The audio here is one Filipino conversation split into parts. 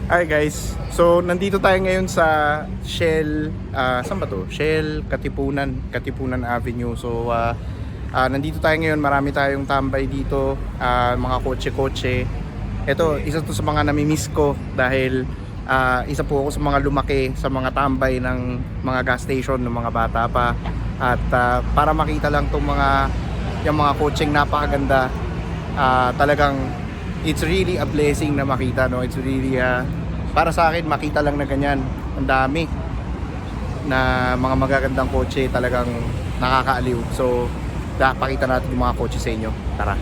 Alright guys, so nandito tayo ngayon sa Shell, saan ba to? Shell, Katipunan Avenue. So nandito tayo ngayon, marami tayong tambay dito, mga kotse-kotse. Ito, isa to sa mga namimiss ko dahil isa po ako sa mga lumaki sa mga tambay ng mga gas station ng mga bata pa. At para makita lang tong yung mga kotseng napakaganda, talagang it's really a blessing na makita, no? It's really para sa akin makita lang na ganyan, ang dami na mga magagandang kotse, talagang nakakaaliw. So pakita natin yung mga kotse sa inyo. Tara.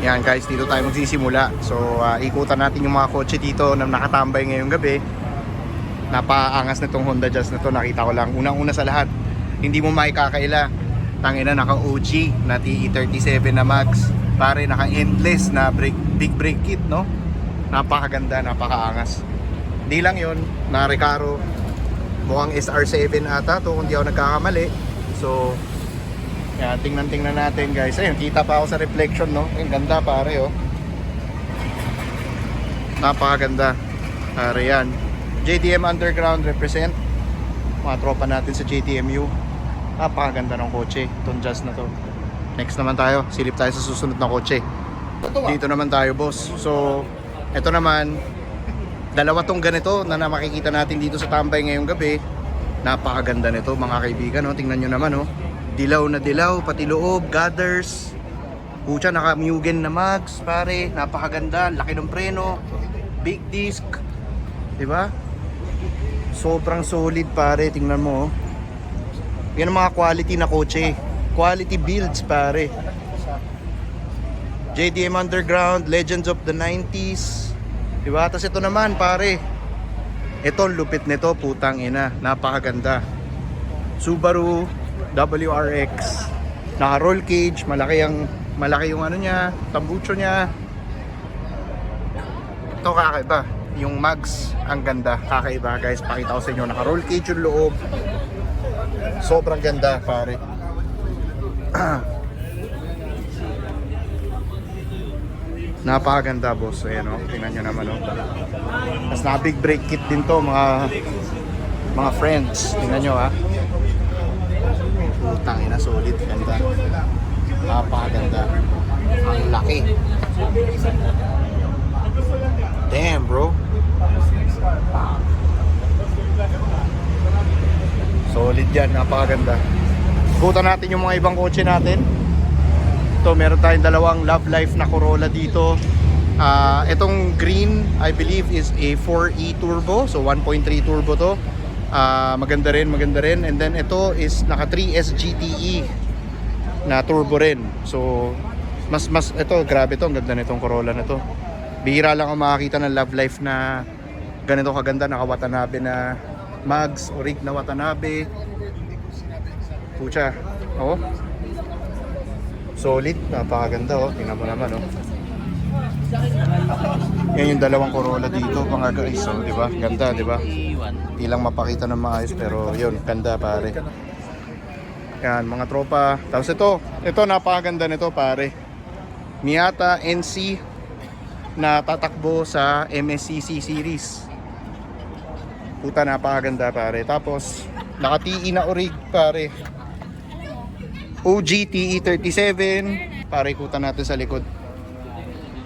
Yan guys, dito tayo magsisimula. So ikutan natin yung mga kotse dito na nakatambay ngayong gabi. Napaangas nitong Honda Jazz na to, nakita ko lang. Unang-una sa lahat, hindi mo maikakaila. Tangina, naka-OG na TE37 na Max. Pare, naka-endless na big brake kit, no? Napakaganda, napakaangas. Hindi lang yun, na Recaro. Mukhang SR7 ata to kung di ako nagkakamali. So yan, tingnan natin guys. Ayun, kita pa ako sa reflection, no? Ang ganda pare, oh. Napakaganda. Pare yan. JDM Underground represent. Mga tropa natin sa JTMU. Napakaganda ng kotse. Itong Jazz na to. Next naman tayo. Silip tayo sa susunod na kotse. Dito naman tayo, boss. So, ito naman. Dalawa tong ganito na makikita natin dito sa tambay ngayong gabi. Napakaganda nito, mga kaibigan, no? Tingnan nyo naman, no? Dilaw na dilaw, pati loob, gutters. Pucha, naka-Mugen na mags, pare. Napakaganda, laki ng preno. Big disc. Diba? Sobrang solid, pare. Tingnan mo, oh. Yan ang mga quality na kotse. Quality builds, pare. JDM Underground, Legends of the 90s. Diba? Tapos ito naman, pare. Ito, lupit nito, putang ina. Napakaganda. Subaru WRX, naka roll cage, malaki yung ano niya, tambucho niya. Ito kakaiba, yung mags, ang ganda, kakaiba guys. Pakita ko sa inyo, naka roll cage yung loob, sobrang ganda pare. Napakaganda boss, ayan o, tingnan nyo naman o. Tapos naka big brake kit din to mga friends, tingnan nyo ha. Tangina, solid, ganda. Napakaganda. Ang laki. Damn, bro. Solid yan, napakaganda. Buta natin yung mga ibang kotse natin. Ito, meron tayong dalawang Love Life na Corolla dito. Itong green, I believe, is a 4E turbo. So 1.3 turbo to. Maganda rin. And then ito is naka 3S GTE na turbo rin. So mas ito, grabe to, ang ganda nitong Corolla na to. Bihira lang ako makakita ng Love Life na ganito kaganda, naka Watanabe na mags o rig na Watanabe. Pucha, oh. Solid, napakaganda, oh. Tingnan mo naman, oh. Yan yung dalawang Corolla dito, mga guys, oh, di ba? Ganda, di ba? Ilang mapakita ng maayos, pero yun, ganda pare. Yan, mga tropa. Tapos ito napakaganda nito pare. Miata NC na tatakbo sa MSCC series. Puta, napakaganda pare. Tapos naka-TE na orig pare. OG TE37. Pare, ikutan natin sa likod.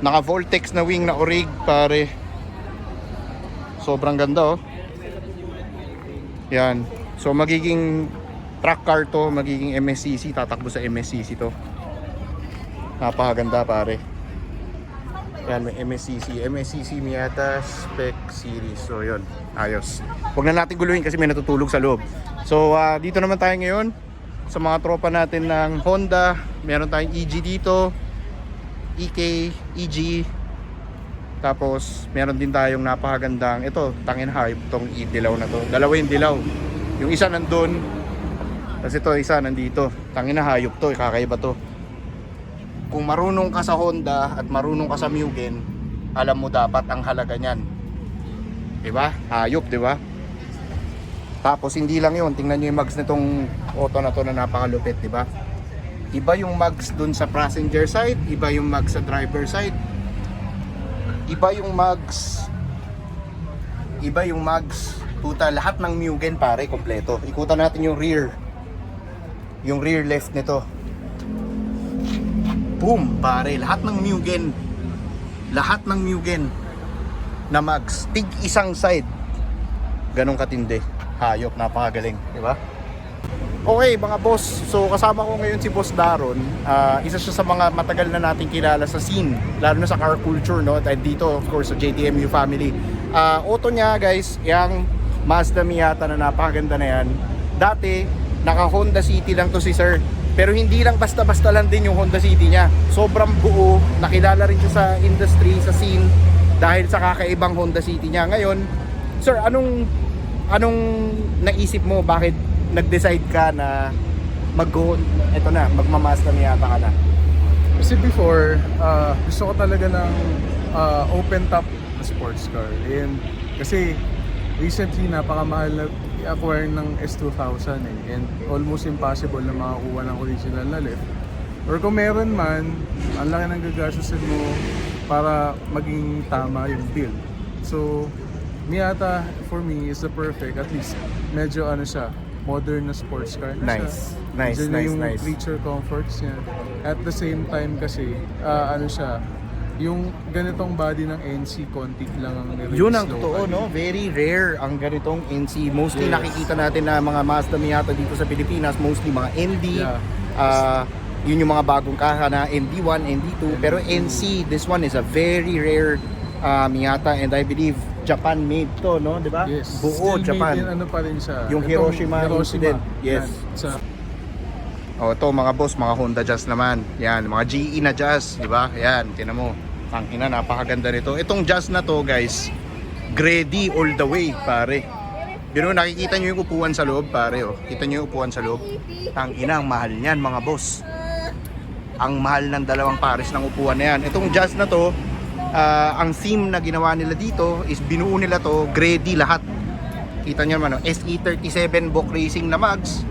Naka Voltex na wing na orig, pare. Sobrang ganda, oh. Yan. So magiging track car to, magiging MSCC, tatakbo sa MSCC to. Napakaganda, pare. Yan, may MSCC Miata Spec Series. So yun, ayos. Huwag na natin guluhin kasi may natutulog sa loob. So dito naman tayo ngayon sa mga tropa natin ng Honda. Meron tayong EG dito, EK, EG. Tapos meron din tayong napakagandang, ito, tangin hype, itong dilaw na to. Dalawa yung dilaw. Yung isa nandun, tapos ito, isa nandito. Tangin na hayop to, kakaiba to. Kung marunong ka sa Honda at marunong ka sa Mugen, alam mo dapat ang halaga niyan. Diba? Hayop, diba? Tapos hindi lang yun, tingnan nyo yung mags nitong auto na to na napakalupit, diba? Iba yung mags dun sa passenger side, iba yung mags sa driver side. Iba yung mags, tuta, lahat ng Mugen, pare, kompleto. Ikutan natin yung rear left nito. Boom, pare, lahat ng Mugen na mags, tig isang side, ganong katindi. Hayop, napakagaling, di ba? Okay mga boss, so kasama ko ngayon si Boss Daron. Isa siya sa mga matagal na nating kilala sa scene, lalo na sa car culture, no? Dahil dito, of course, sa JTMU family. Auto niya, guys, yung Mazda Miata na napakaganda na yan. Dati, naka Honda City lang to si sir. Pero hindi lang basta-basta lang din yung Honda City niya. Sobrang buo, nakilala rin siya sa industry, sa scene, dahil sa kakaibang Honda City niya. Ngayon, sir, anong naisip mo? Bakit nag-decide ka na magmamasta Miata ka na? Kasi before, gusto ko talaga ng open top na sports car. And kasi recently napakamahal na i-acquire ng S2000 eh. And almost impossible na makakuha ng original na lift. Or kung meron man, ang laki ng gagastusin mo para maging tama yung build. So, Miata for me is the perfect, at least medyo ano siya, modern na sports car na Nice. siya. Nice, Diyan nice, yung nice. feature comforts niya. At the same time kasi, ano siya, yung ganitong body ng NC, konti lang ang nirelease Yun ang totoo, locally. no? Very rare ang ganitong NC. Mostly Yes. nakikita natin na mga Mazda Miata dito sa Pilipinas, mostly mga ND. Yeah. Yun yung mga bagong kaha na ND1, ND2. Pero NC, this one is a very rare Miata, and I believe Japan made to, no? Di ba? Yes. Buo Still Japan. made in ano pa rin siya. Yung Itong Hiroshima incident. Yes. Yan, sa Ito mga boss, mga Honda Jazz naman. Yan, mga GE na Jazz, di ba? Yan, tinan mo. Tangina, napakaganda nito. Itong Jazz na to, guys, grady all the way, pare. Pero nakikita nyo yung upuan sa loob, pare, oh. Kita nyo yung upuan sa loob. Tangina, ang mahal niyan, mga boss. Ang mahal ng dalawang pares ng upuan na yan. Itong Jazz na to, ang theme na ginawa nila dito is binuo nila to grady lahat. Kita nyo naman, SE37 Bok Racing na mags,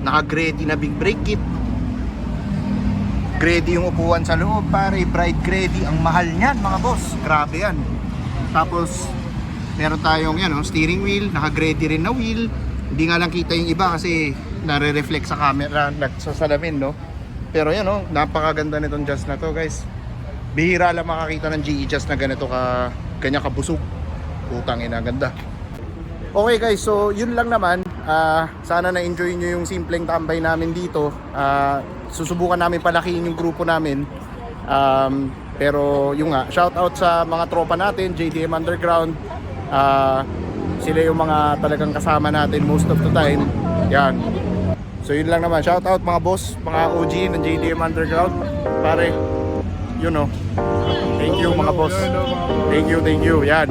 naka-grady na big brake kit, grady yung upuan sa loob, pare, bright grady. Ang mahal niyan, mga boss, grabe yan. Tapos meron tayong yan, steering wheel, naka-grady rin na wheel. Hindi nga lang kita yung iba kasi nare-reflect sa camera, nagsasalamin, no? Pero yan, napakaganda nitong Jazz na to, guys. Bihira lang makakita ng GE Jazz na ganito kanya kabusog. Putang ina, ganda. Okay guys, so yun lang naman. Sana na-enjoy nyo yung simpleng tambay namin dito. Susubukan namin palakihin yung grupo namin. Pero yung nga, shout out sa mga tropa natin, JDM Underground. Sila yung mga talagang kasama natin most of the time. Yan. So yun lang naman. Shout out mga boss, mga OG ng JDM Underground. Pare, you know. Thank you mga boss. Thank you. Yan.